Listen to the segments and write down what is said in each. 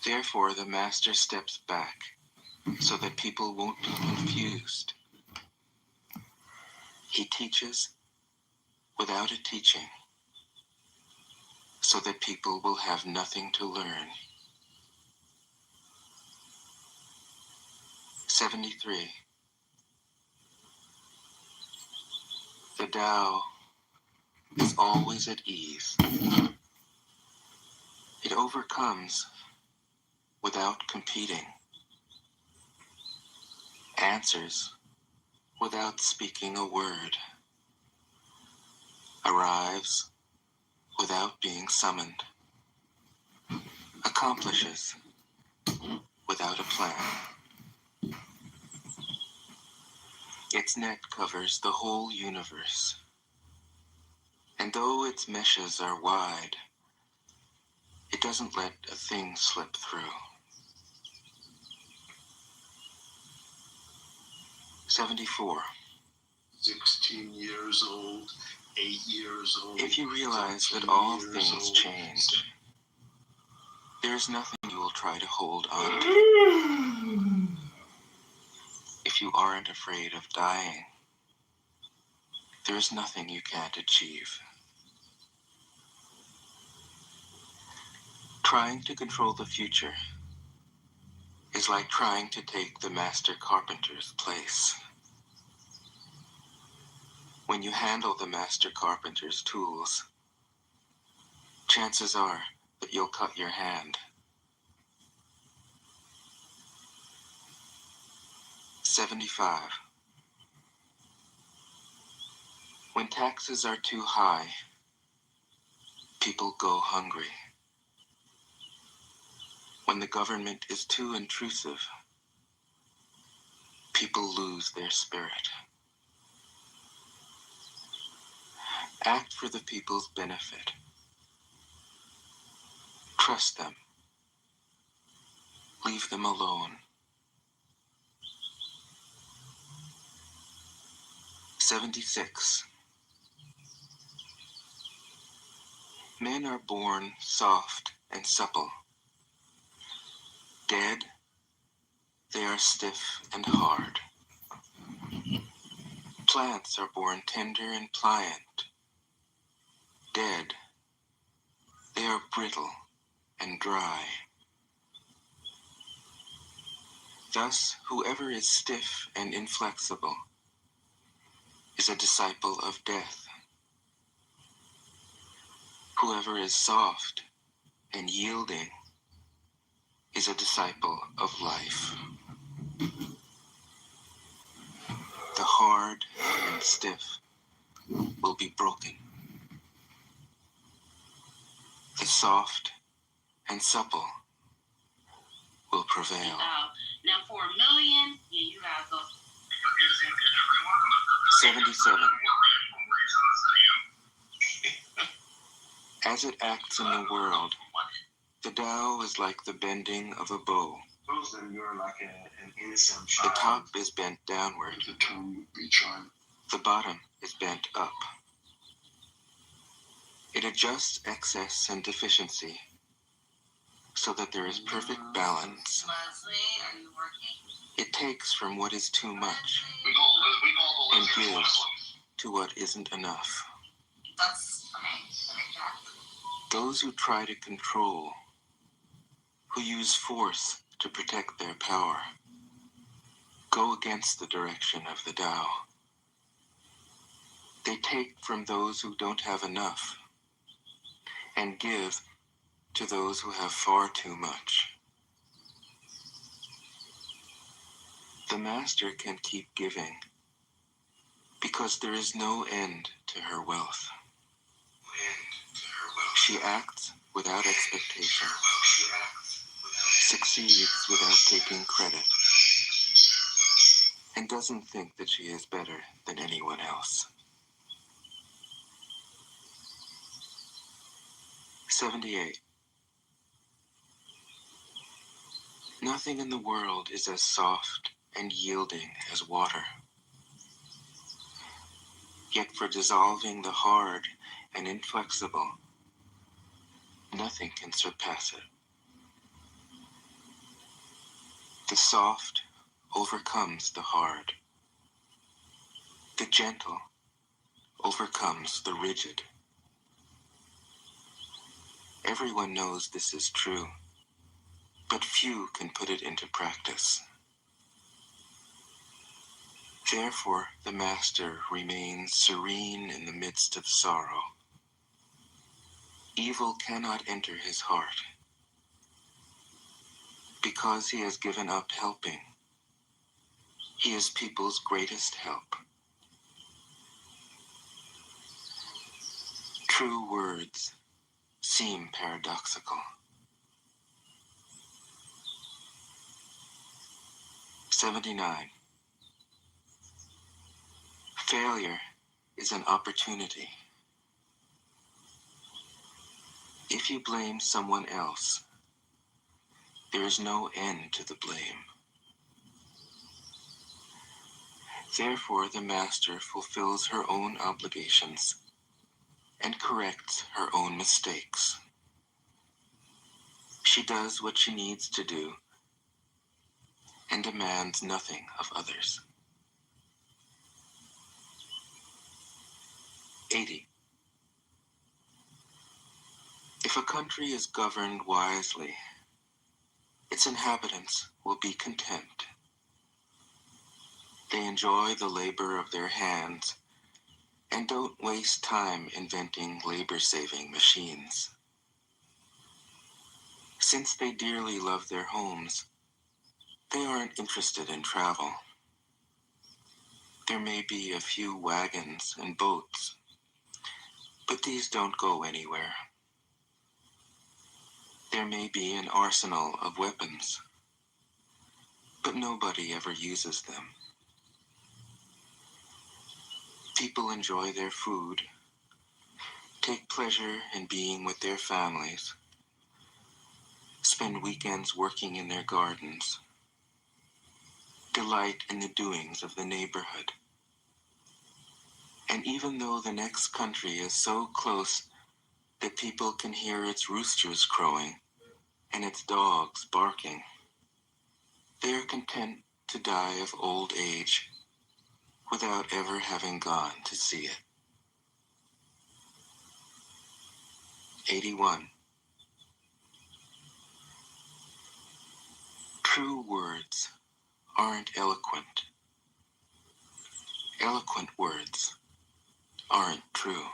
Therefore, the master steps back so that people won't be confused. He teaches without a teaching so that people will have nothing to learn. 73. The Tao is always at ease. It overcomes without competing, answers without speaking a word, arrives without being summoned, accomplishes without a plan. Its net covers the whole universe, and though its meshes are wide, it doesn't let a thing slip through. 74. 16 years old, 8 years old. If you realize that all things change, there is nothing you will try to hold on to. If you aren't afraid of dying, there is nothing you can't achieve. Trying to control the future is like trying to take the master carpenter's place. When you handle the master carpenter's tools, chances are that you'll cut your hand. 75. When taxes are too high, people go hungry. When the government is too intrusive, people lose their spirit. Act for the people's benefit. Trust them. Leave them alone. 76. Men are born soft and supple. Dead, they are stiff and hard. Plants are born tender and pliant. Dead, they are brittle and dry. Thus, whoever is stiff and inflexible is a disciple of death. Whoever is soft and yielding is a disciple of life. The hard and stiff will be broken. The soft and supple will prevail. Now for $1 million, yeah, you gotta go. 77. As it acts in the world, the Tao is like the bending of a bow. You're like an innocent The child. top is bent downward. The tongue would be charmed. The bottom is bent up. It adjusts excess and deficiency so that there is perfect balance. Leslie, are you working? It takes from what is too much and gives to what isn't enough. That's okay. Those who try to control, who use force to protect their power, go against the direction of the Tao. They take from those who don't have enough and give to those who have far too much. The master can keep giving because there is no end to her wealth. She acts without expectation, succeeds without taking credit, and doesn't think that she is better than anyone else. 78. Nothing in the world is as soft and yielding as water. Yet for dissolving the hard and inflexible, nothing can surpass it. The soft overcomes the hard. The gentle overcomes the rigid. Everyone knows this is true, but few can put it into practice. Therefore, the master remains serene in the midst of sorrow. Evil cannot enter his heart, because he has given up helping. He is people's greatest help. True words seem paradoxical. 79. Failure is an opportunity. If you blame someone else, there is no end to the blame. Therefore, the master fulfills her own obligations and corrects her own mistakes. She does what she needs to do and demands nothing of others. 80. If a country is governed wisely, its inhabitants will be content. They enjoy the labor of their hands and don't waste time inventing labor-saving machines. Since they dearly love their homes, they aren't interested in travel. There may be a few wagons and boats, but these don't go anywhere. There may be an arsenal of weapons, but nobody ever uses them. People enjoy their food, take pleasure in being with their families, spend weekends working in their gardens, delight in the doings of the neighborhood. And even though the next country is so close that people can hear its roosters crowing and its dogs barking, they are content to die of old age without ever having gone to see it. 81. True words aren't eloquent. Eloquent words aren't true.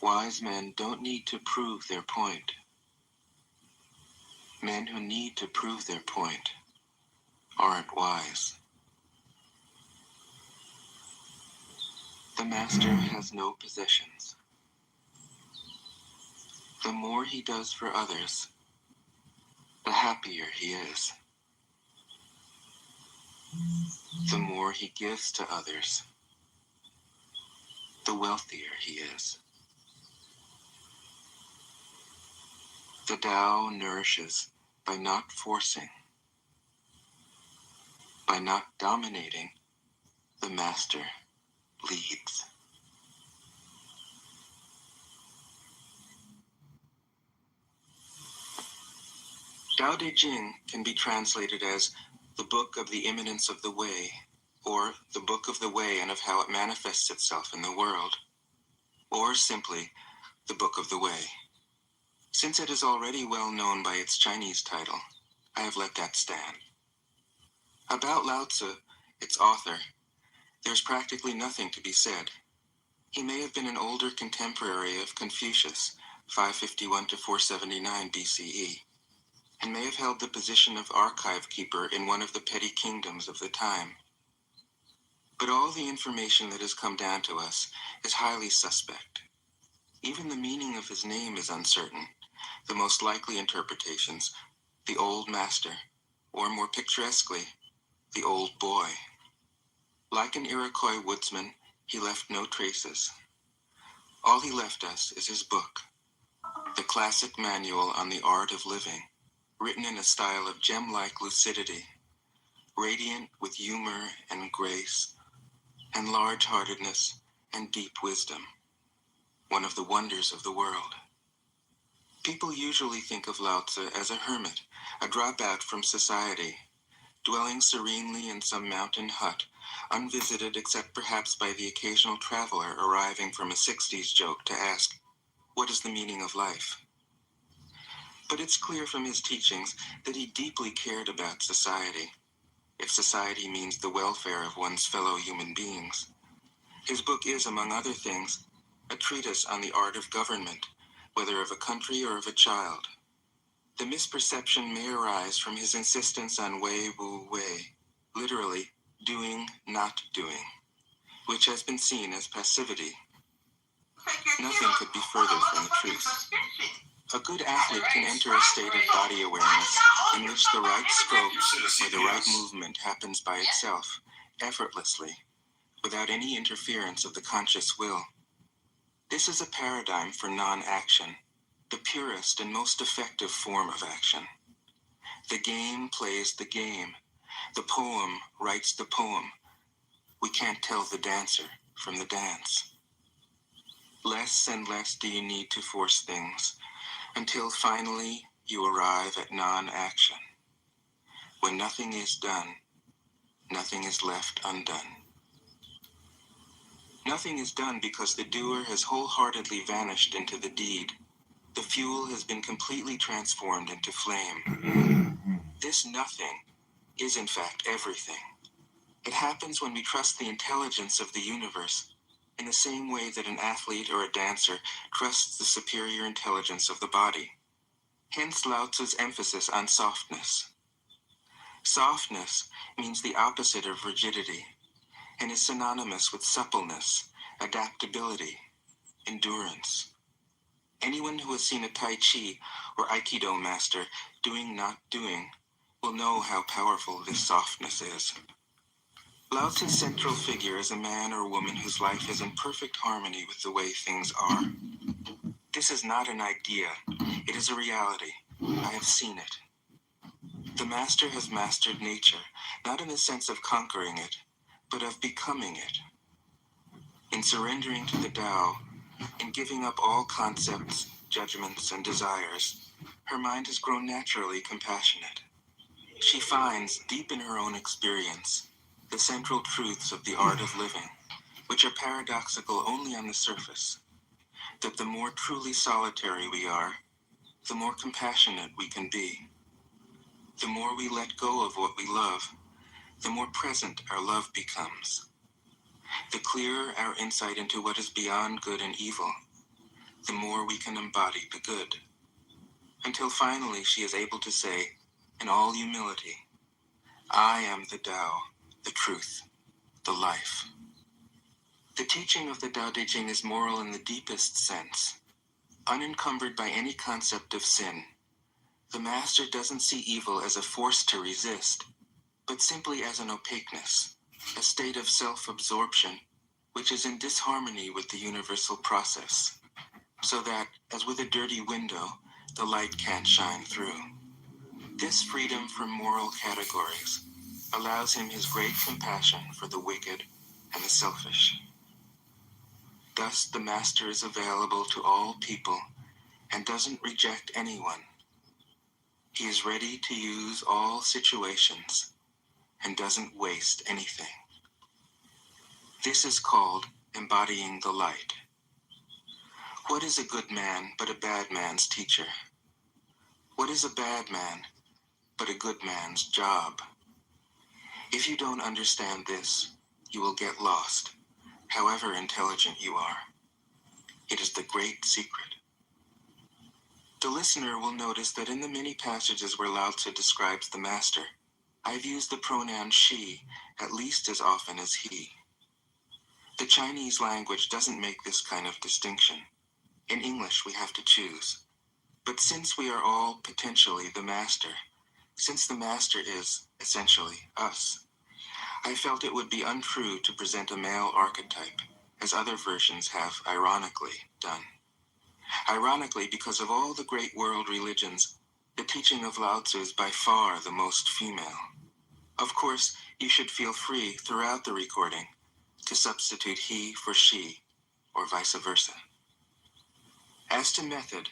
Wise men don't need to prove their point. Men who need to prove their point aren't wise. The master has no possessions. The more he does for others, the happier he is. The more he gives to others, the wealthier he is. The Tao nourishes by not forcing. By not dominating, the master leads. Tao Te Ching can be translated as the book of the immanence of the way, or the book of the way and of how it manifests itself in the world, or simply the book of the way. Since it is already well known by its Chinese title, I have let that stand. About Lao Tzu, its author, there's practically nothing to be said. He may have been an older contemporary of Confucius, 551 to 479 BCE, and may have held the position of archive keeper in one of the petty kingdoms of the time. But all the information that has come down to us is highly suspect. Even the meaning of his name is uncertain. The most likely interpretations, the old master, or more picturesquely, the old boy. Like an Iroquois woodsman, he left no traces. All he left us is his book, the classic manual on the art of living, written in a style of gem-like lucidity, radiant with humor and grace, and large-heartedness and deep wisdom, one of the wonders of the world. People usually think of Lao Tzu as a hermit, a dropout from society, dwelling serenely in some mountain hut, unvisited except perhaps by the occasional traveler arriving from a 60s joke to ask, "What is the meaning of life?" But it's clear from his teachings that he deeply cared about society, if society means the welfare of one's fellow human beings. His book is, among other things, a treatise on the art of government, whether of a country or of a child. The misperception may arise from his insistence on wei wu wei, literally, doing, not doing, which has been seen as passivity. Nothing could be further from the truth. A good athlete can enter a state of body awareness in which the right stroke or the right movement happens by itself, effortlessly, without any interference of the conscious will. This is a paradigm for non-action, the purest and most effective form of action. The game plays the game. The poem writes the poem. We can't tell the dancer from the dance. Less and less do you need to force things, until finally you arrive at non-action. When nothing is done, nothing is left undone. Nothing is done because the doer has wholeheartedly vanished into the deed. The fuel has been completely transformed into flame. This nothing is in fact everything. It happens when we trust the intelligence of the universe in the same way that an athlete or a dancer trusts the superior intelligence of the body. Hence Lao Tzu's emphasis on softness. Softness means the opposite of rigidity and is synonymous with suppleness, adaptability, endurance. Anyone who has seen a Tai Chi or Aikido master doing not doing will know how powerful this softness is. Lao Tzu's central figure is a man or woman whose life is in perfect harmony with the way things are. This is not an idea, it is a reality. I have seen it. The master has mastered nature, not in the sense of conquering it, but of becoming it. In surrendering to the Tao, in giving up all concepts, judgments, and desires, her mind has grown naturally compassionate. She finds, deep in her own experience, the central truths of the art of living, which are paradoxical only on the surface, that the more truly solitary we are, the more compassionate we can be. The more we let go of what we love, the more present our love becomes. The clearer our insight into what is beyond good and evil, the more we can embody the good. Until finally she is able to say, in all humility, I am the Tao, the truth, the life. The teaching of the Tao Te Ching is moral in the deepest sense. Unencumbered by any concept of sin, the master doesn't see evil as a force to resist, but simply as an opaqueness, a state of self-absorption, which is in disharmony with the universal process, so that, as with a dirty window, the light can't shine through. This freedom from moral categories allows him his great compassion for the wicked and the selfish. Thus, the master is available to all people and doesn't reject anyone. He is ready to use all situations and doesn't waste anything. This is called embodying the light. What is a good man but a bad man's teacher? What is a bad man but a good man's job? If you don't understand this, you will get lost, however intelligent you are. It is the great secret. The listener will notice that in the many passages where Lao Tzu describes the master, I've used the pronoun she at least as often as he. The Chinese language doesn't make this kind of distinction. In English, we have to choose. But since we are all potentially the master, since the master is, essentially, us, I felt it would be untrue to present a male archetype, as other versions have, ironically, done. Ironically, because of all the great world religions, the teaching of Lao Tzu is by far the most female. Of course, you should feel free throughout the recording to substitute he for she, or vice versa. As to method,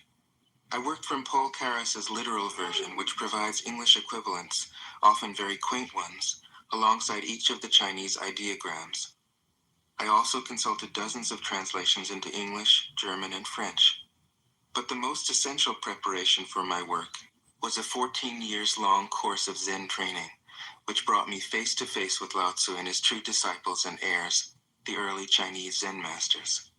I worked from Paul Karas's literal version, which provides English equivalents, often very quaint ones, alongside each of the Chinese ideograms. I also consulted dozens of translations into English, German, and French. But the most essential preparation for my work was a 14 years long course of Zen training, which brought me face to face with Lao Tzu and his true disciples and heirs, the early Chinese Zen masters.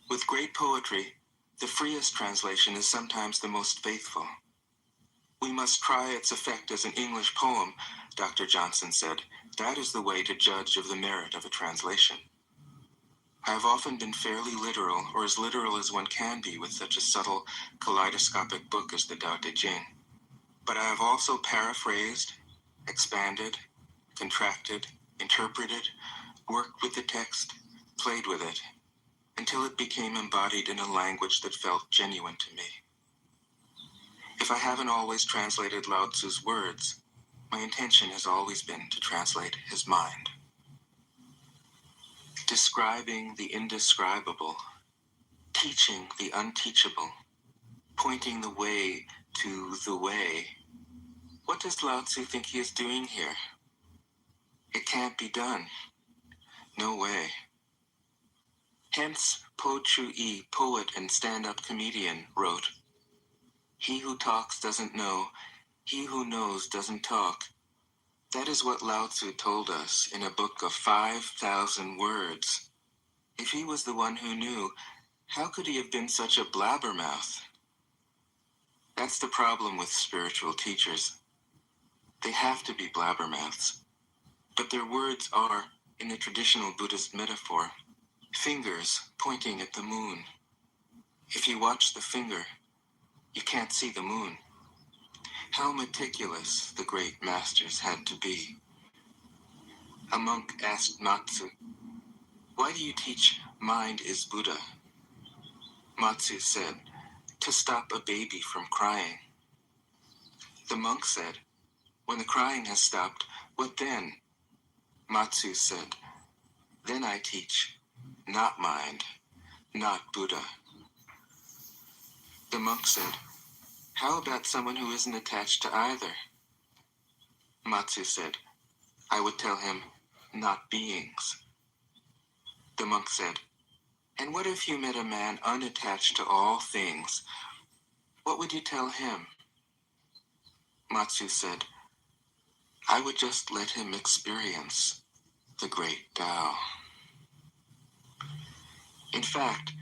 With great poetry, the freest translation is sometimes the most faithful. We must try its effect as an English poem, Dr. Johnson said. That is the way to judge of the merit of a translation. I have often been fairly literal, or as literal as one can be with such a subtle, kaleidoscopic book as the Tao Te Ching. But I have also paraphrased, expanded, contracted, interpreted, worked with the text, played with it, until it became embodied in a language that felt genuine to me. If I haven't always translated Lao Tzu's words, my intention has always been to translate his mind. Describing the indescribable, teaching the unteachable, pointing the way to the way. What does Lao Tzu think he is doing here? It can't be done. No way. Hence, Po Chu-yi, poet and stand-up comedian, wrote, "He who talks doesn't know, he who knows doesn't talk." That is what Lao Tzu told us in a book of 5,000 words. If he was the one who knew, how could he have been such a blabbermouth? That's the problem with spiritual teachers. They have to be blabbermouths. But their words are, in the traditional Buddhist metaphor, fingers pointing at the moon. If you watch the finger, you can't see the moon. How meticulous the great masters had to be. A monk asked Matsu, "Why do you teach mind is Buddha?" Matsu said, "To stop a baby from crying." The monk said, "When the crying has stopped, what then?" Matsu said, "Then I teach, not mind, not Buddha." The monk said, "How about someone who isn't attached to either?" Matsu said, "I would tell him, not beings." The monk said, "And what if you met a man unattached to all things? What would you tell him?" Matsu said, "I would just let him experience the great Tao." In fact,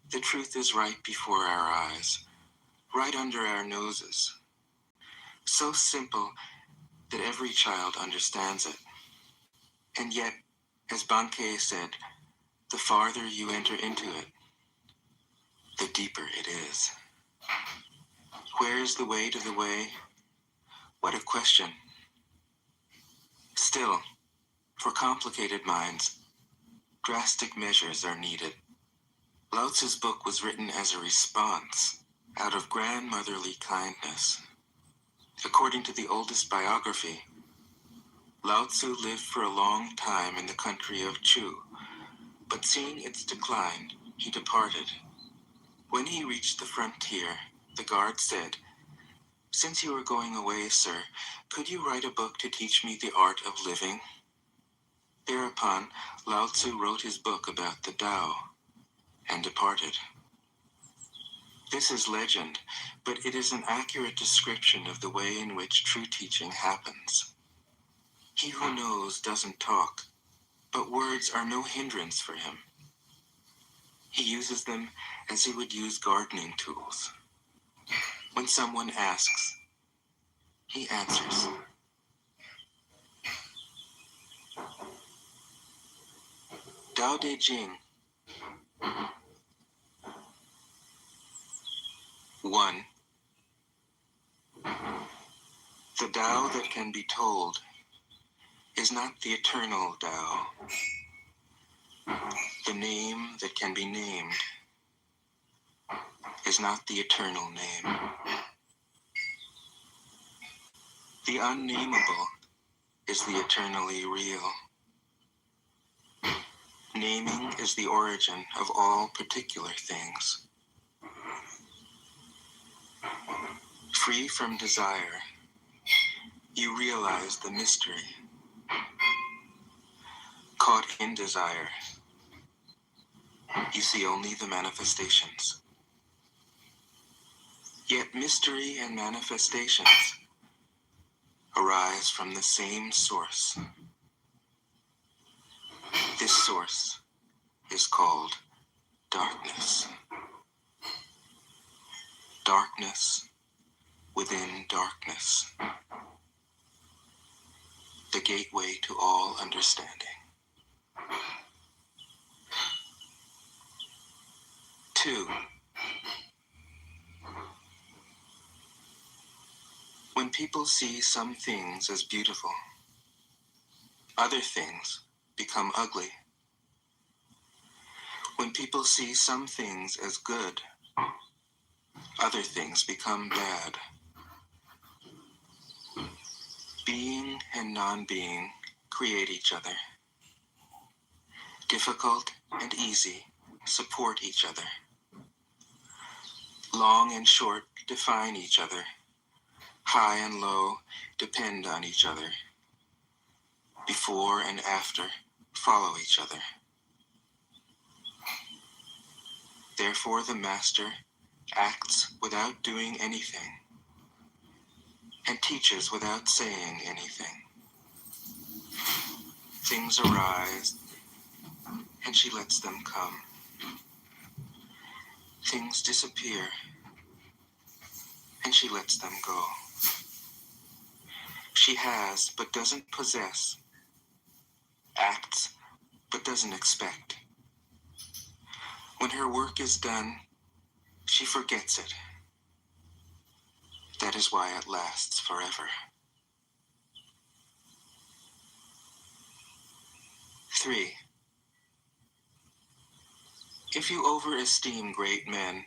the truth is right before our eyes, right under our noses. So simple that every child understands it. And yet, as Bankei said, the farther you enter into it, the deeper it is. Where is the way to the way? What a question. Still, for complicated minds, drastic measures are needed. Lao Tzu's book was written as a response, out of grandmotherly kindness. According to the oldest biography, Lao Tzu lived for a long time in the country of Chu, but seeing its decline, he departed. When he reached the frontier, the guard said, "Since you are going away, sir, could you write a book to teach me the art of living?" Thereupon, Lao Tzu wrote his book about the Tao and departed. This is legend, but it is an accurate description of the way in which true teaching happens. He who knows doesn't talk, but words are no hindrance for him. He uses them as he would use gardening tools. When someone asks, he answers. Tao Te Ching. 1. The Tao that can be told is not the eternal Tao. The name that can be named is not the eternal name. The unnameable is the eternally real. Naming is the origin of all particular things. Free from desire, you realize the mystery. Caught in desire, you see only the manifestations. Yet mystery and manifestations arise from the same source. This source is called darkness. Darkness within darkness. The gateway to all understanding. 2. When people see some things as beautiful, other things become ugly. When people see some things as good, other things become bad. Being and non-being create each other. Difficult and easy support each other. Long and short define each other. High and low depend on each other. Before and after follow each other. Therefore the master acts without doing anything and teaches without saying anything. Things arise and she lets them come. Things disappear and she lets them go. She has but doesn't possess, acts but doesn't expect. When her work is done, she forgets it. That is why it lasts forever. 3. If you overesteem great men,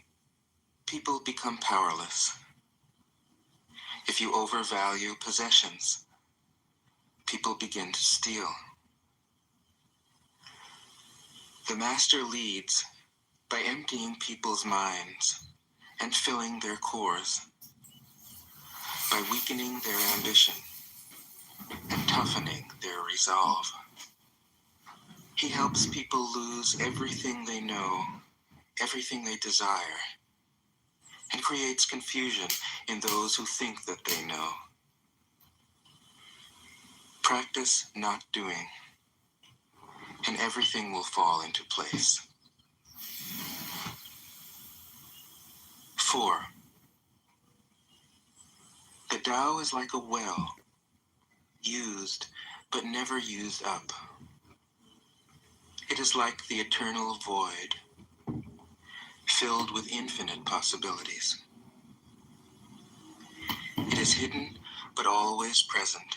people become powerless. If you overvalue possessions, people begin to steal. The master leads by emptying people's minds and filling their cores, by weakening their ambition and toughening their resolve. He helps people lose everything they know, everything they desire, and creates confusion in those who think that they know. Practice not doing, and everything will fall into place. 4. The Tao is like a well, used but never used up. It is like the eternal void, filled with infinite possibilities. It is hidden but always present.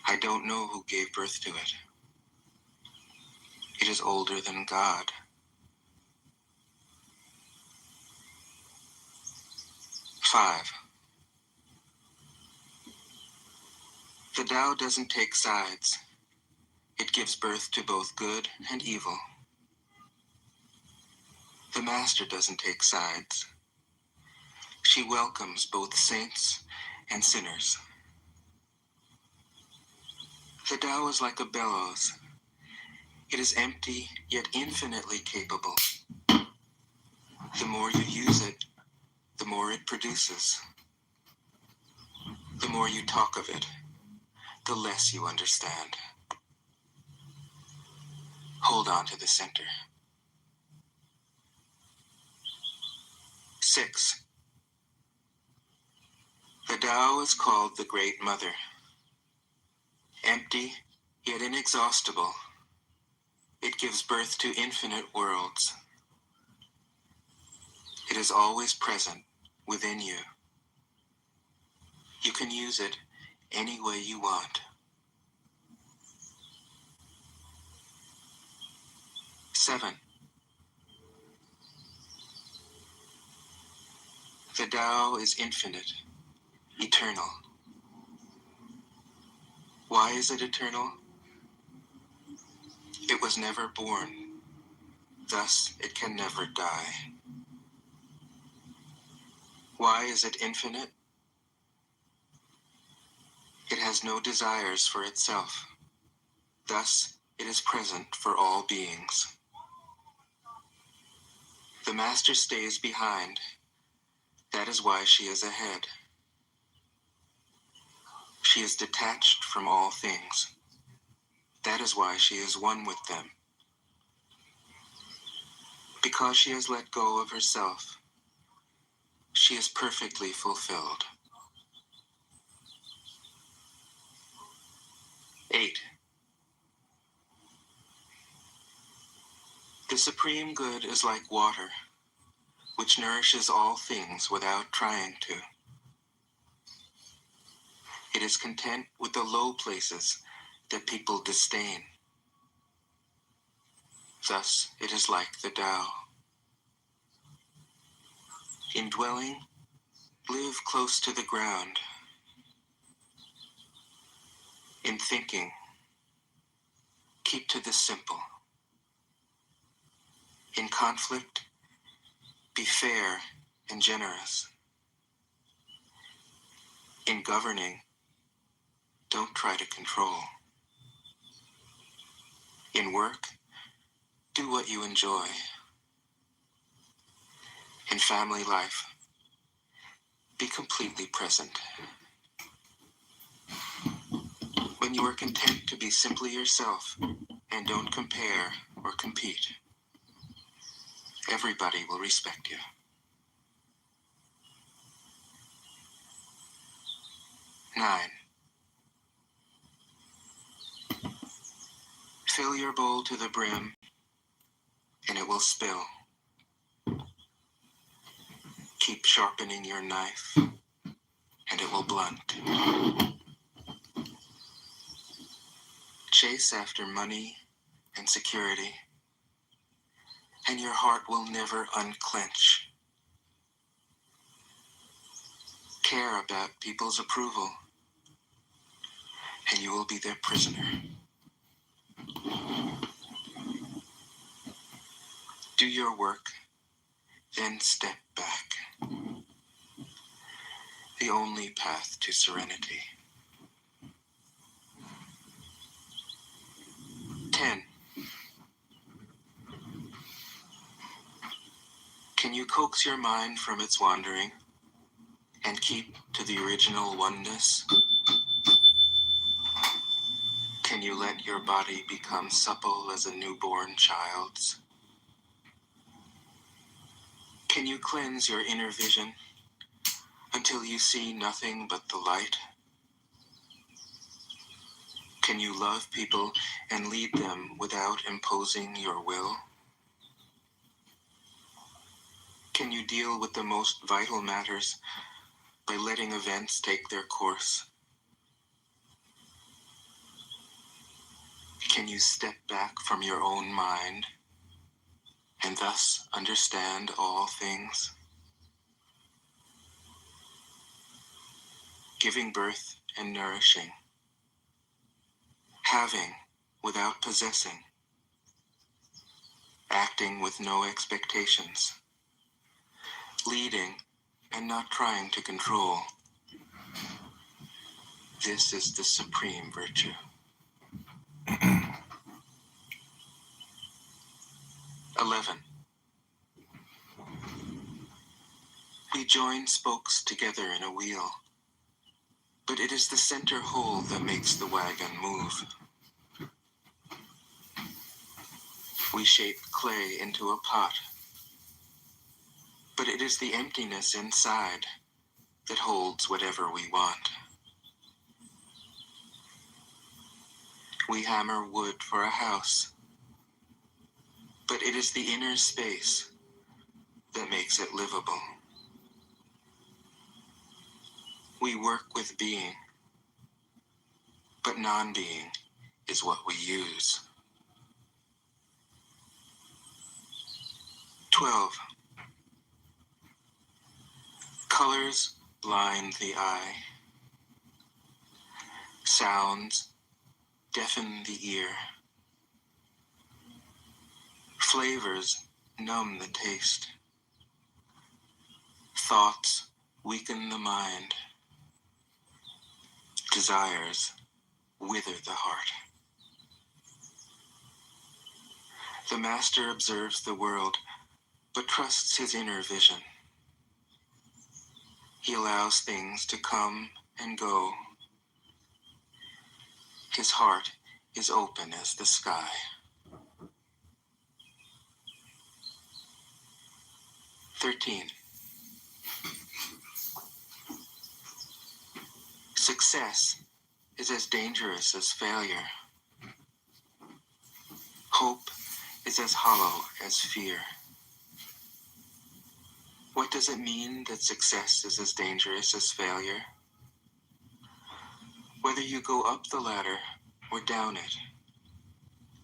I don't know who gave birth to it. It is older than God. 5. The Tao doesn't take sides. It gives birth to both good and evil. The Master doesn't take sides. She welcomes both saints and sinners. The Tao is like a bellows. It is empty, yet infinitely capable. The more you use it, the more it produces. The more you talk of it, the less you understand. Hold on to the center. 6. The Tao is called the Great Mother. Empty, yet inexhaustible, it gives birth to infinite worlds. It is always present within you. You can use it any way you want. 7. The Tao is infinite, eternal. Why is it eternal? It was never born, thus it can never die. Why is it infinite? It has no desires for itself. Thus, it is present for all beings. The Master stays behind. That is why she is ahead. She is detached from all things. That is why she is one with them. Because she has let go of herself, she is perfectly fulfilled. 8. The Supreme Good is like water, which nourishes all things without trying to. It is content with the low places that people disdain. Thus, it is like the Tao. In dwelling, live close to the ground. In thinking, keep to the simple. In conflict, be fair and generous. In governing, don't try to control. In work, do what you enjoy. In family life, be completely present. When you are content to be simply yourself and don't compare or compete, everybody will respect you. 9. Fill your bowl to the brim, and it will spill. Keep sharpening your knife, and it will blunt. Chase after money and security, and your heart will never unclench. Care about people's approval, and you will be their prisoner. Do your work, then step back. The only path to serenity. 10. Can you coax your mind from its wandering and keep to the original oneness? Can you let your body become supple as a newborn child's? Can you cleanse your inner vision until you see nothing but the light? Can you love people and lead them without imposing your will? Can you deal with the most vital matters by letting events take their course? Can you step back from your own mind and thus understand all things? Giving birth and nourishing. Having without possessing. Acting with no expectations. Leading and not trying to control. This is the supreme virtue. 11. We join spokes together in a wheel, but it is the center hole that makes the wagon move. We shape clay into a pot, but it is the emptiness inside that holds whatever we want. We hammer wood for a house, but it is the inner space that makes it livable. We work with being, but non-being is what we use. 12. Colors blind the eye. Sounds deafen the ear. Flavors numb the taste. Thoughts weaken the mind. Desires wither the heart. The master observes the world, but trusts his inner vision. He allows things to come and go. His heart is open as the sky. Success is as dangerous as failure. Hope is as hollow as fear. What does it mean that success is as dangerous as failure? Whether you go up the ladder or down it,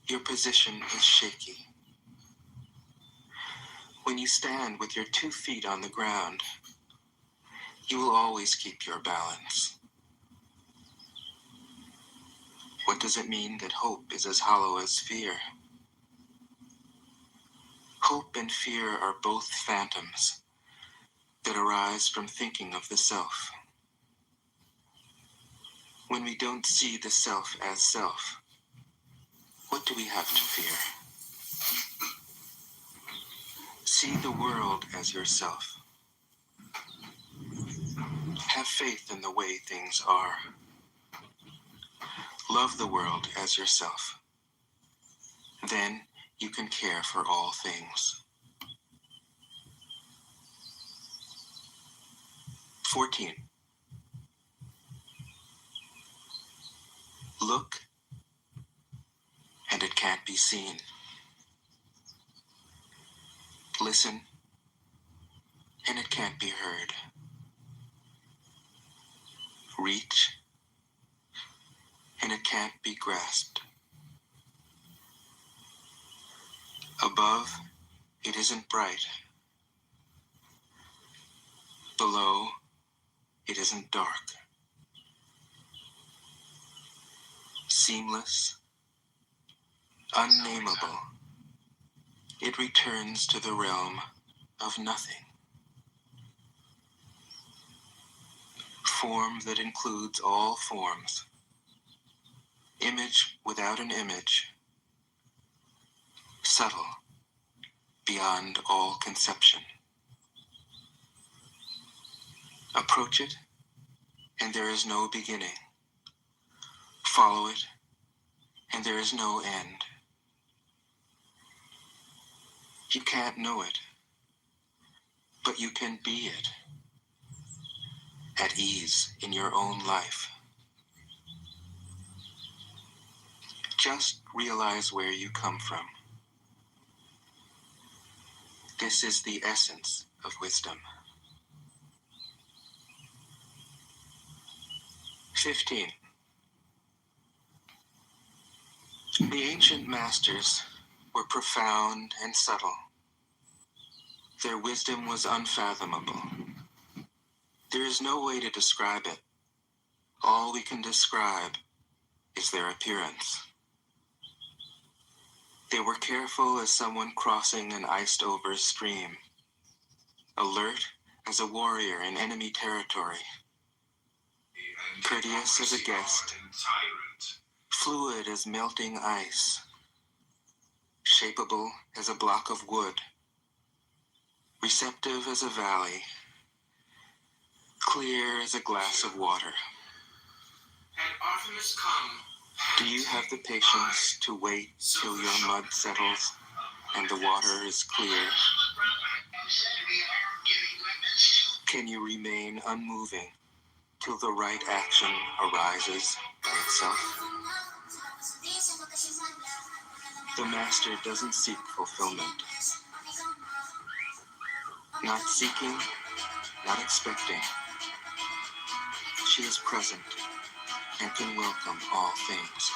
your position is shaky. When you stand with your 2 feet on the ground, you will always keep your balance. What does it mean that hope is as hollow as fear? Hope and fear are both phantoms that arise from thinking of the self. When we don't see the self as self, what do we have to fear? See the world as yourself. Have faith in the way things are. Love the world as yourself. Then you can care for all things. 14. Look, and it can't be seen. Listen, and it can't be heard. Reach, and it can't be grasped. Above, it isn't bright. Below, it isn't dark. Seamless, unnameable, it returns to the realm of nothing. Form that includes all forms. Image without an image. Subtle, beyond all conception. Approach it, and there is no beginning. Follow it, and there is no end. You can't know it, but you can be it. At ease in your own life. Just realize where you come from. This is the essence of wisdom. 15. The ancient masters were profound and subtle. Their wisdom was unfathomable. There is no way to describe it. All we can describe is their appearance. They were careful as someone crossing an iced-over stream, alert as a warrior in enemy territory, courteous as a guest, fluid as melting ice, shapeable as a block of wood, receptive as a valley, clear as a glass of water. Do you have the patience to wait till your mud settles and the water is clear? Can you remain unmoving till the right action arises by itself? The master doesn't seek fulfillment. Not seeking, not expecting. She is present and can welcome all things.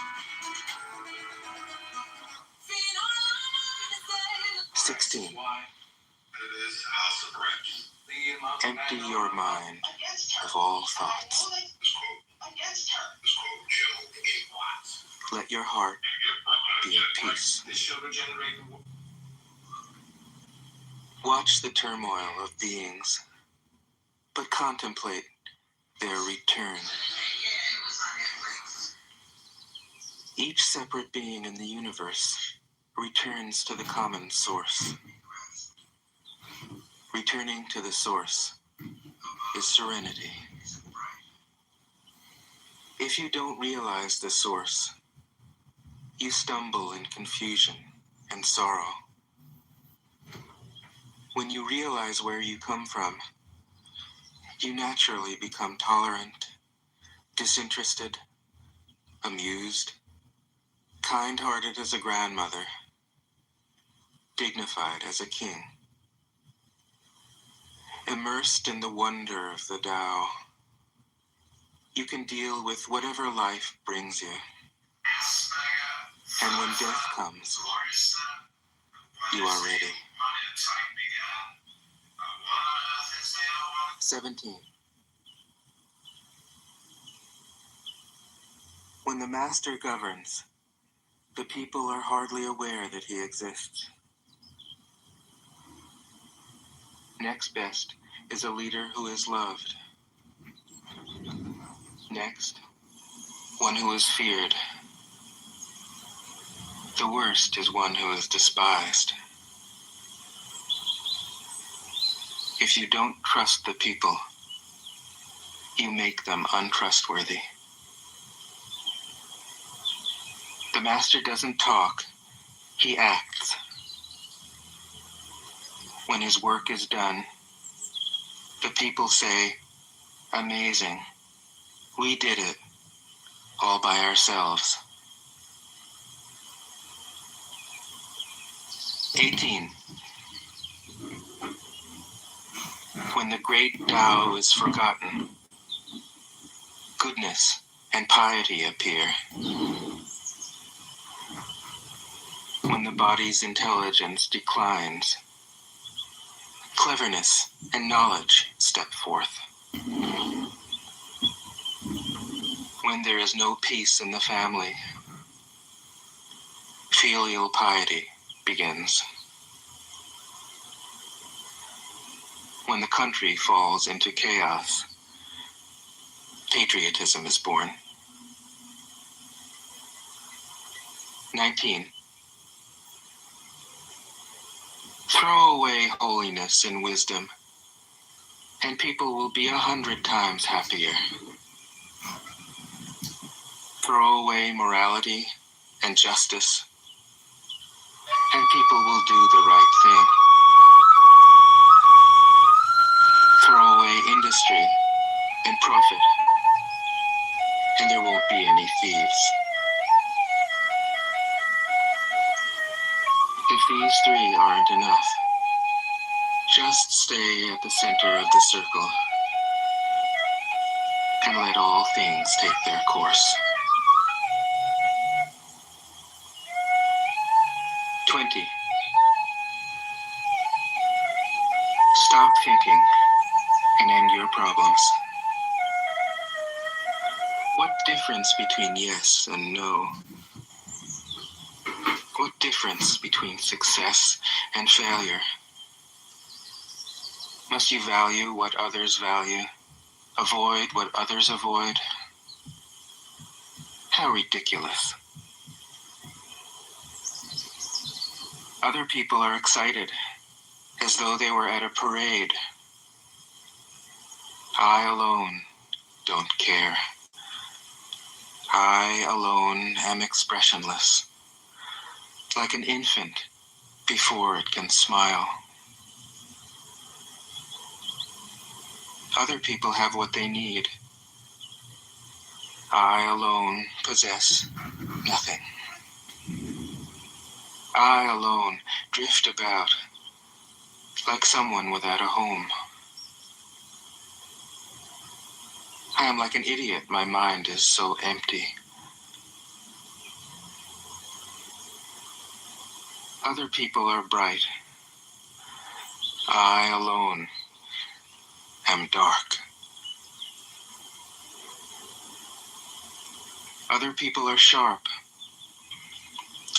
16. Empty your mind of all thoughts. Let your heart be at peace. Watch the turmoil of beings. but contemplate their return. Each separate being in the universe returns to the common source. Returning to the source is serenity. If you don't realize the source, you stumble in confusion and sorrow. When you realize where you come from, you naturally become tolerant, disinterested, amused, kind-hearted as a grandmother, dignified as a king. Immersed in the wonder of the Tao, you can deal with whatever life brings you. And when death comes, you are ready. 17. When the master governs, the people are hardly aware that he exists. Next best is a leader who is loved. Next, one who is feared. The worst is one who is despised. If you don't trust the people, you make them untrustworthy. The master doesn't talk, he acts. When his work is done, the people say, "Amazing, we did it, all by ourselves." 18. When the great Tao is forgotten, goodness and piety appear. When the body's intelligence declines, cleverness and knowledge step forth. When there is no peace in the family, filial piety begins. When the country falls into chaos, patriotism is born. 19. Throw away holiness and wisdom, and people will be 100 times happier. Throw away morality and justice, and people will do the right thing. Throw away industry and profit, and there won't be any thieves. If these three aren't enough, just stay at the center of the circle and let all things take their course. 20. Stop thinking and end your problems. What difference between yes and no? What difference between success and failure? Must you value what others value? Avoid what others avoid? How ridiculous. Other people are excited, as though they were at a parade. I alone don't care. I alone am expressionless, like an infant before it can smile. Other people have what they need. I alone possess nothing. I alone drift about, like someone without a home. I am like an idiot, my mind is so empty. Other people are bright. I alone am dark. Other people are sharp.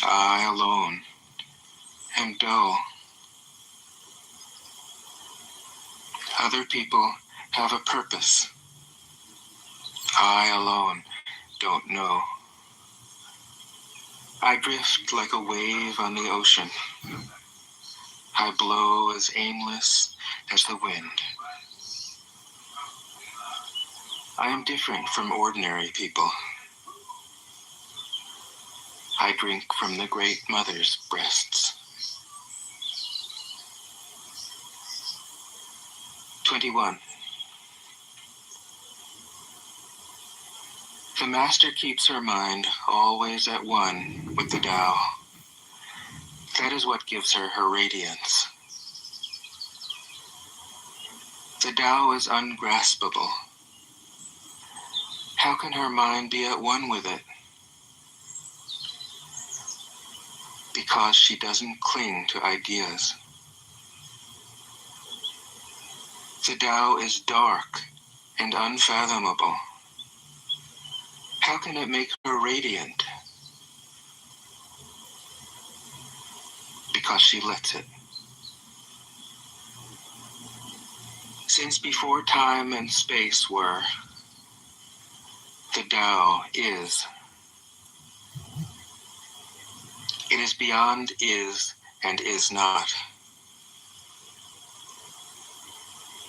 I alone am dull. Other people have a purpose. I alone don't know. I drift like a wave on the ocean. I blow as aimless as the wind. I am different from ordinary people. I drink from the Great Mother's breasts. 21. The Master keeps her mind always at one with the Tao. That is what gives her her radiance. The Tao is ungraspable. How can her mind be at one with it? Because she doesn't cling to ideas. The Tao is dark and unfathomable. How can it make her radiant? Because she lets it. Since before time and space were, the Tao is. It is beyond is and is not.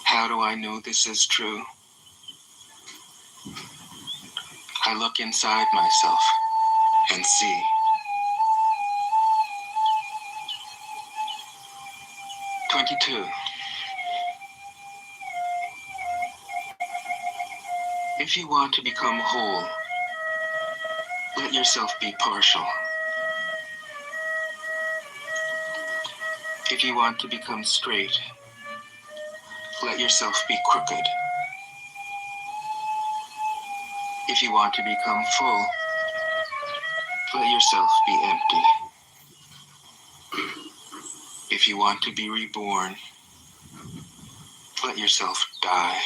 How do I know this is true? I look inside myself and see. 22. If you want to become whole, let yourself be partial. If you want to become straight, let yourself be crooked. If you want to become full, let yourself be empty. If you want to be reborn, let yourself die.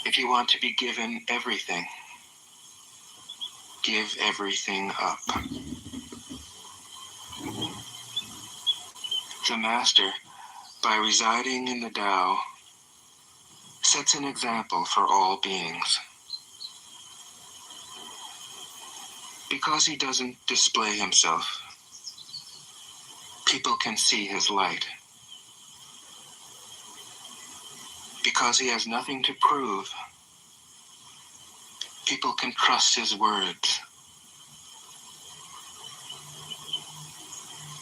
If you want to be given everything, give everything up. The Master, by residing in the Tao, sets an example for all beings. Because he doesn't display himself, people can see his light. Because he has nothing to prove, people can trust his words.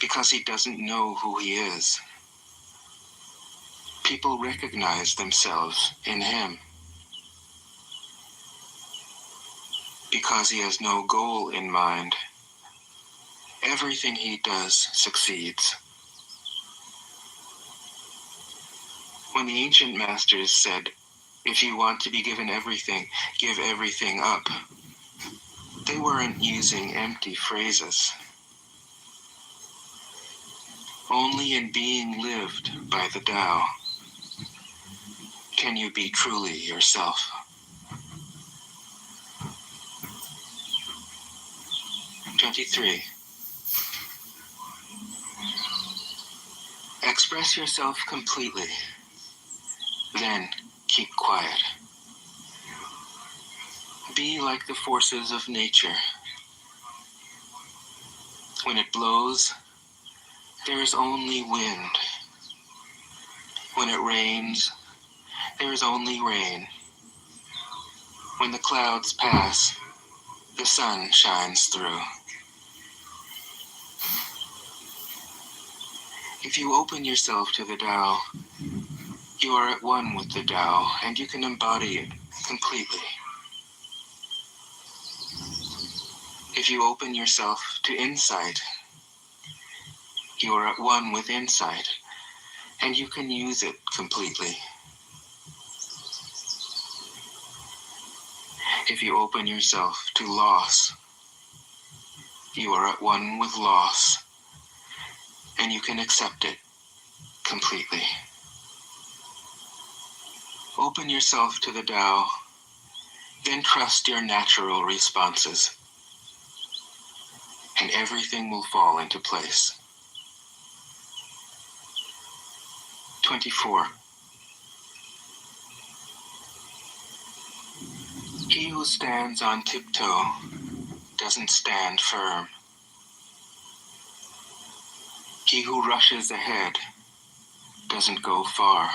Because he doesn't know who he is, people recognize themselves in him. Because he has no goal in mind, everything he does succeeds. When the ancient masters said, if you want to be given everything, give everything up, they weren't using empty phrases. Only in being lived by the Tao can you be truly yourself. 23. Express yourself completely, then keep quiet. Be like the forces of nature. When it blows, there is only wind. When it rains, there is only rain. When the clouds pass, the sun shines through. If you open yourself to the Tao, you are at one with the Tao, and you can embody it completely. If you open yourself to insight, you are at one with insight, and you can use it completely. If you open yourself to loss, you are at one with loss, and you can accept it completely. Open yourself to the Tao, then trust your natural responses, and everything will fall into place. 24. He who stands on tiptoe doesn't stand firm. He who rushes ahead doesn't go far.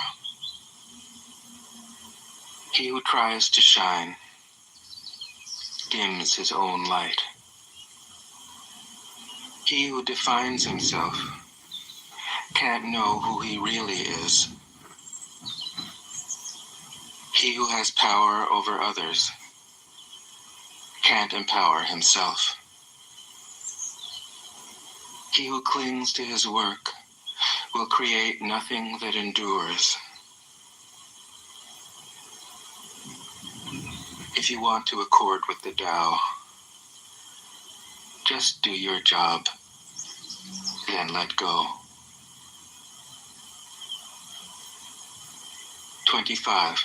He who tries to shine dims his own light. He who defines himself can't know who he really is. He who has power over others can't empower himself. He who clings to his work will create nothing that endures. If you want to accord with the Tao, just do your job, then let go. 25.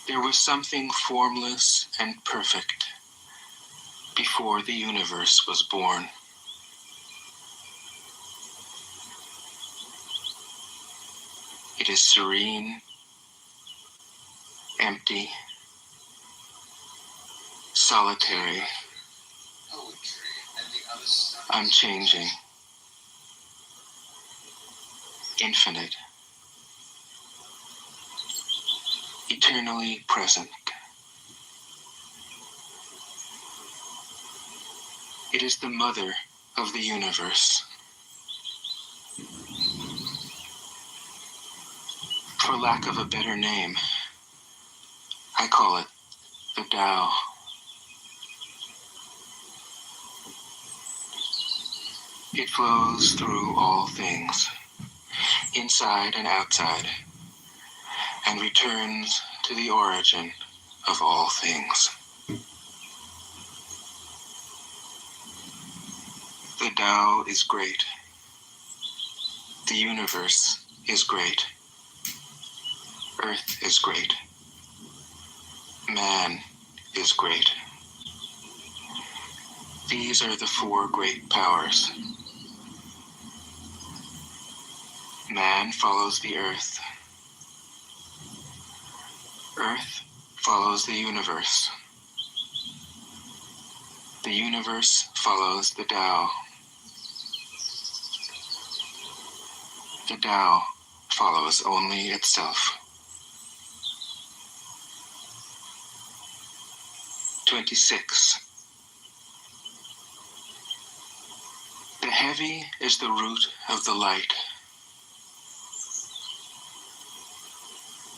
There was something formless and perfect before the universe was born. It is serene, empty, solitary, unchanging, infinite, eternally present. It is the mother of the universe. For lack of a better name, I call it the Tao. It flows through all things, inside and outside, and returns to the origin of all things. The Tao is great. The universe is great. Earth is great. Man is great. These are the four great powers. Man follows the earth. Earth follows the universe. The universe follows the Tao. The Tao follows only itself. 26. The heavy is the root of the light.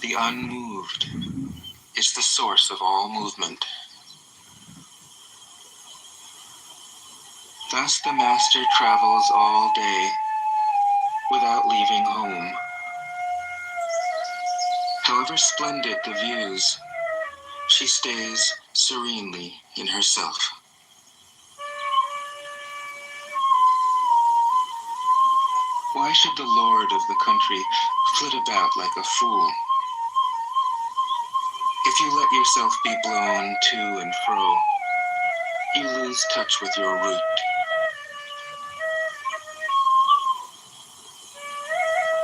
The unmoved is the source of all movement. Thus the master travels all day without leaving home. However splendid the views, she stays serenely in herself. Why should the lord of the country flit about like a fool? If you let yourself be blown to and fro, you lose touch with your root.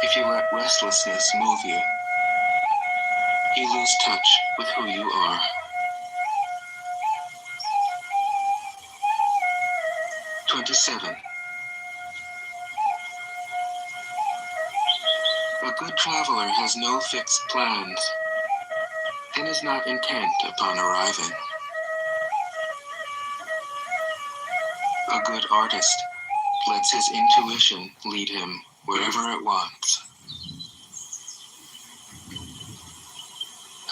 If you let restlessness move you, you lose touch with who you are. 27. A good traveler has no fixed plans and is not intent upon arriving. A good artist lets his intuition lead him wherever it wants.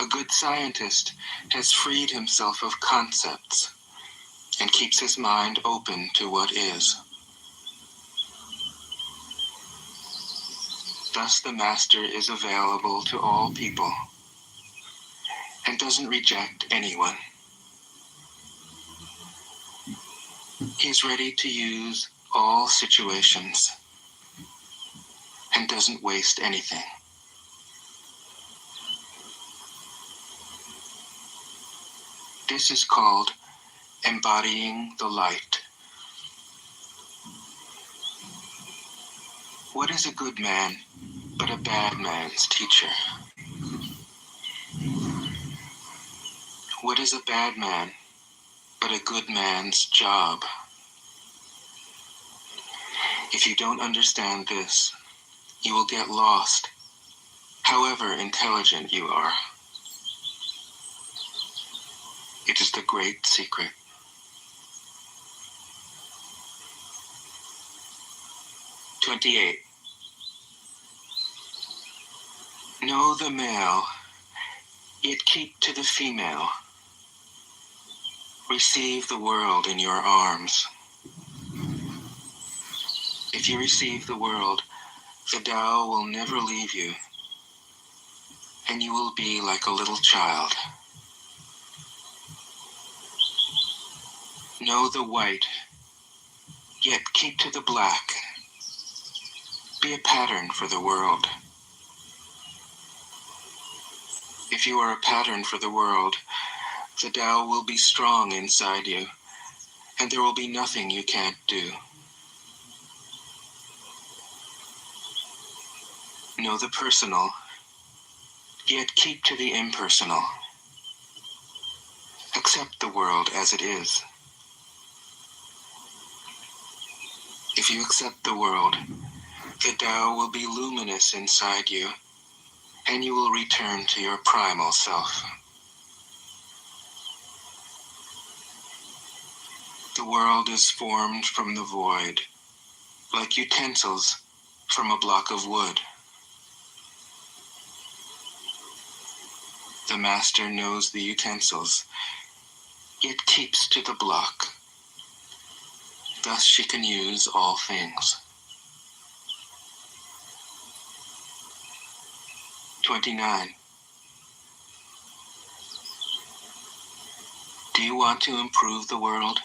A good scientist has freed himself of concepts and keeps his mind open to what is. Thus the master is available to all people and doesn't reject anyone. He's ready to use all situations and doesn't waste anything. This is called embodying the light. What is a good man but a bad man's teacher? What is a bad man but a good man's job? If you don't understand this, you will get lost, however intelligent you are. It is the great secret. 28. Know the male, yet keep to the female. Receive the world in your arms. If you receive the world, the Tao will never leave you, and you will be like a little child. Know the white, yet keep to the black. Be a pattern for the world. If you are a pattern for the world, the Tao will be strong inside you, and there will be nothing you can't do. Know the personal, yet keep to the impersonal. Accept the world as it is. If you accept the world, the Tao will be luminous inside you, and you will return to your primal self. The world is formed from the void, like utensils from a block of wood. The master knows the utensils, yet keeps to the block. Thus she can use all things. 29. Do you want to improve the world?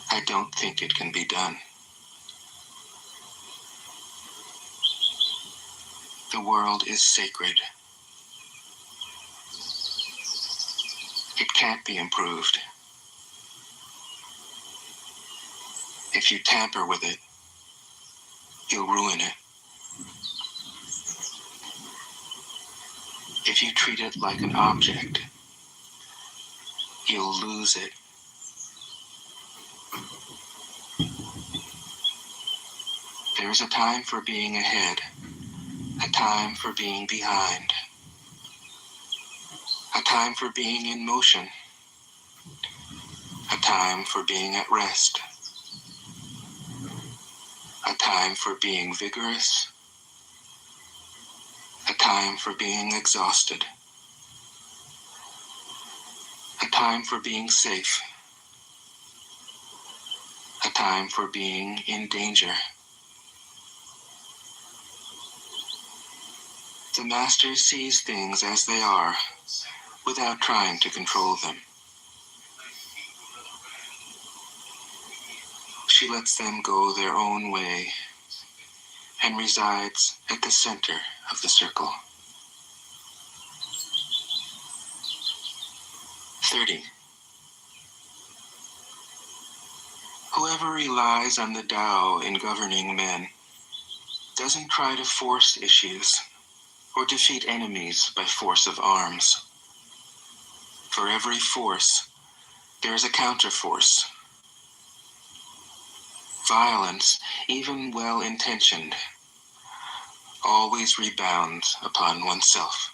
I don't think it can be done. The world is sacred. It can't be improved. If you tamper with it, you'll ruin it. If you treat it like an object, you'll lose it. There is a time for being ahead, a time for being behind, a time for being in motion, a time for being at rest, a time for being vigorous, a time for being exhausted, a time for being safe, a time for being in danger. The master sees things as they are, without trying to control them. She lets them go their own way and resides at the center of the circle. 30. Whoever relies on the Tao in governing men doesn't try to force issues or defeat enemies by force of arms. For every force, there is a counterforce. Violence, even well-intentioned, always rebounds upon oneself.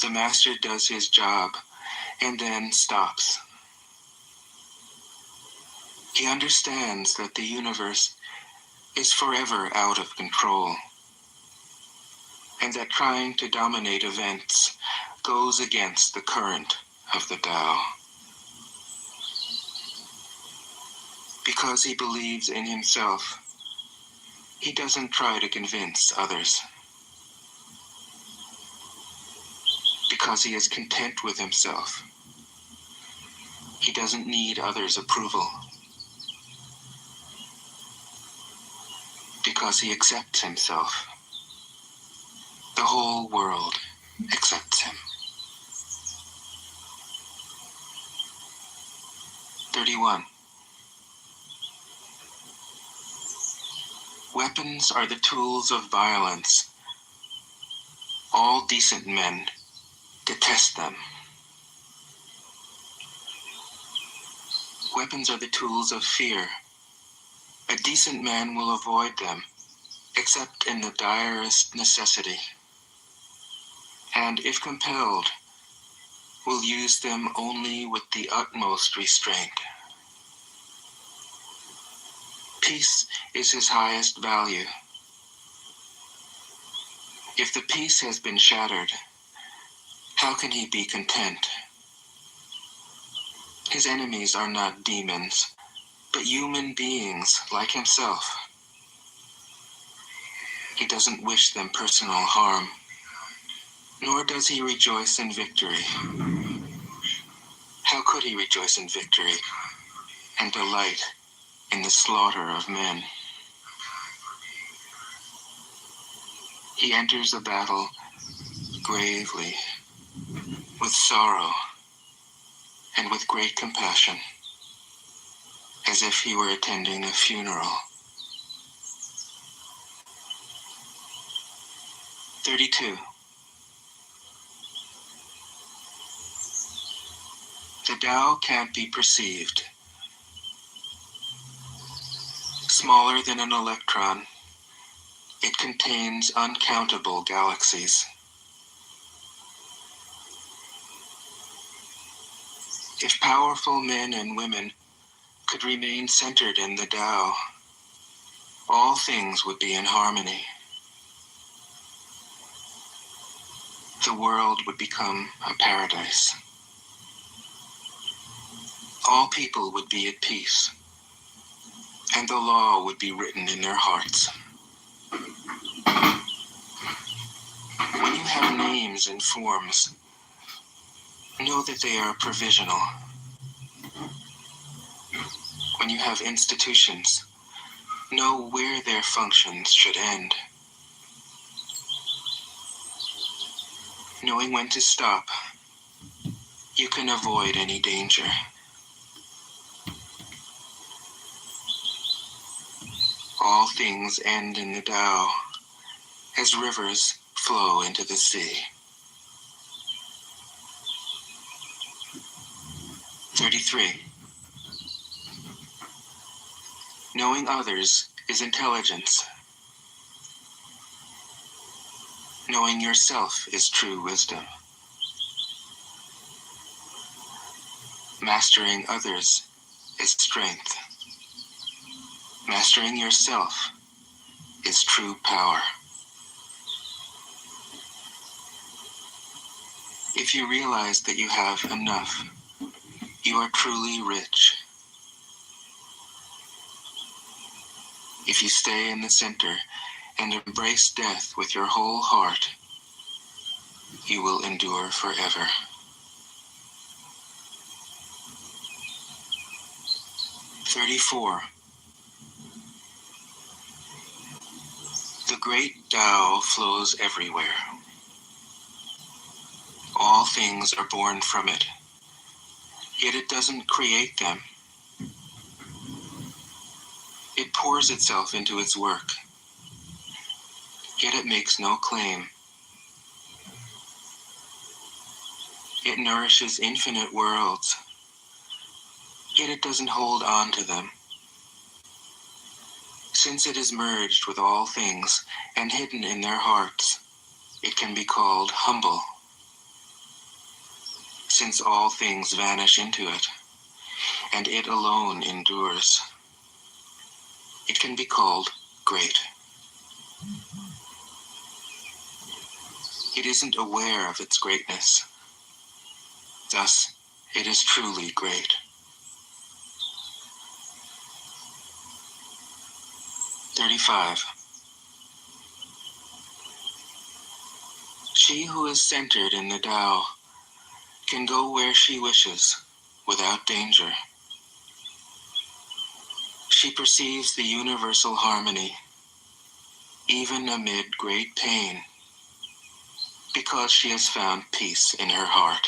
The master does his job and then stops. He understands that the universe is forever out of control, and that trying to dominate events goes against the current of the Tao. Because he believes in himself, he doesn't try to convince others. Because he is content with himself, he doesn't need others' approval. Because he accepts himself, the whole world accepts him. 31. Weapons are the tools of violence All decent men detest them. Weapons are the tools of fear. A decent man will avoid them, except in the direst necessity, and if compelled, will use them only with the utmost restraint. Peace is his highest value. If the peace has been shattered, how can he be content? His enemies are not demons, but human beings like himself. He doesn't wish them personal harm, nor does he rejoice in victory. How could he rejoice in victory and delight in the slaughter of men? He enters a battle gravely, with sorrow, and with great compassion, as if he were attending a funeral. 32. The Tao can't be perceived. Smaller than an electron, it contains uncountable galaxies. If powerful men and women could remain centered in the Tao, all things would be in harmony. The world would become a paradise. All people would be at peace, and the law would be written in their hearts. When you have names and forms, know that they are provisional. When you have institutions, know where their functions should end. Knowing when to stop, you can avoid any danger. All things end in the Tao, as rivers flow into the sea. 33. Knowing others is intelligence. Knowing yourself is true wisdom. Mastering others is strength. Mastering yourself is true power. If you realize that you have enough, you are truly rich. If you stay in the center and embrace death with your whole heart, you will endure forever. 34. The great Tao flows everywhere. All things are born from it, yet it doesn't create them. It pours itself into its work, yet it makes no claim. It nourishes infinite worlds, yet it doesn't hold on to them. Since it is merged with all things and hidden in their hearts, it can be called humble. Since all things vanish into it, and it alone endures, it can be called great. It isn't aware of its greatness. Thus, it is truly great. 35. She who is centered in the Tao can go where she wishes without danger. She perceives the universal harmony, even amid great pain, because she has found peace in her heart.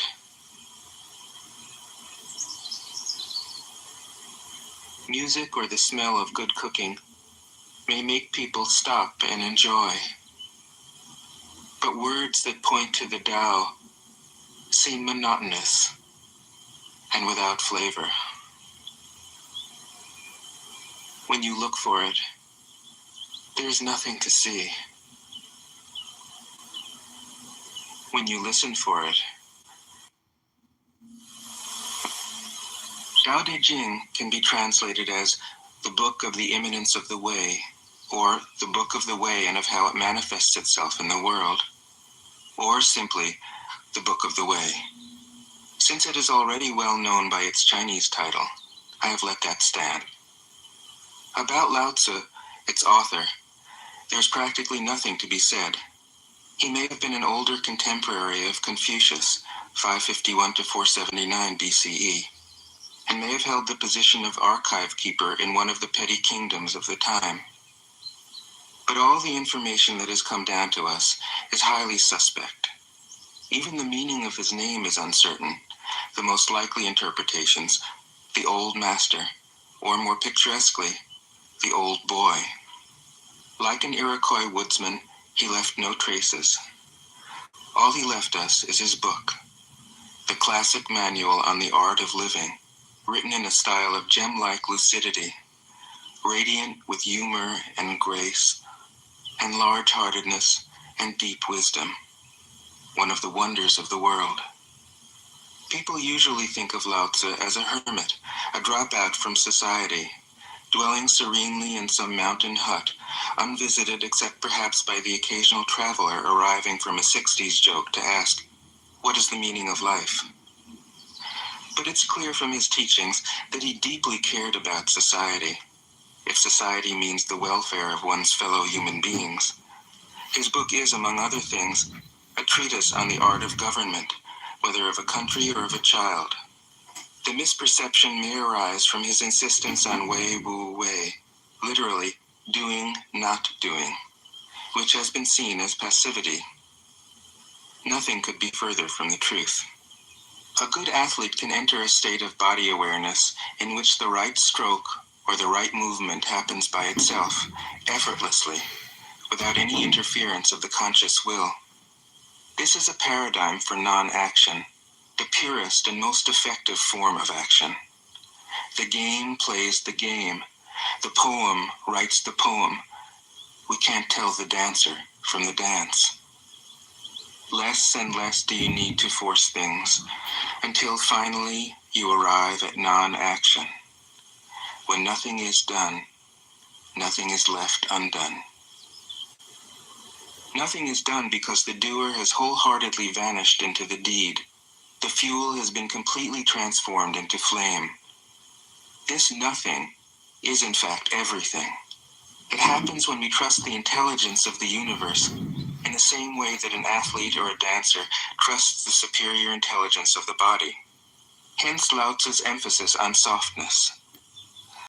Music or the smell of good cooking may make people stop and enjoy. But words that point to the Tao seem monotonous and without flavor. When you look for it, there's nothing to see. When you listen for it, Tao Te Ching can be translated as the book of the imminence of the way, or the book of the way and of how it manifests itself in the world, or simply the book of the way. Since it is already well known by its Chinese title, I have let that stand. About Lao Tzu, its author, there's practically nothing to be said. He may have been an older contemporary of Confucius, 551 to 479 BCE, and may have held the position of archive keeper in one of the petty kingdoms of the time. But all the information that has come down to us is highly suspect. Even the meaning of his name is uncertain. The most likely interpretations, the old master, or more picturesquely, the old boy. Like an Iroquois woodsman, he left no traces. All he left us is his book, the classic manual on the art of living, written in a style of gem-like lucidity, radiant with humor and grace, and large-heartedness and deep wisdom, one of the wonders of the world. People usually think of Lao Tzu as a hermit, a dropout from society, dwelling serenely in some mountain hut, unvisited except perhaps by the occasional traveler arriving from a 60s joke to ask, what is the meaning of life? But it's clear from his teachings that he deeply cared about society, if society means the welfare of one's fellow human beings. His book is, among other things, a treatise on the art of government, whether of a country or of a child. The misperception may arise from his insistence on wei wu wei, literally doing, not doing, which has been seen as passivity. Nothing could be further from the truth. A good athlete can enter a state of body awareness in which the right stroke or the right movement happens by itself, effortlessly, without any interference of the conscious will. This is a paradigm for non-action, the purest and most effective form of action. The game plays the game. The poem writes the poem. We can't tell the dancer from the dance. Less and less do you need to force things, until finally you arrive at non-action. When nothing is done, nothing is left undone. Nothing is done because the doer has wholeheartedly vanished into the deed. The fuel has been completely transformed into flame. This nothing is in fact everything. It happens when we trust the intelligence of the universe in the same way that an athlete or a dancer trusts the superior intelligence of the body. Hence Lao Tzu's emphasis on softness.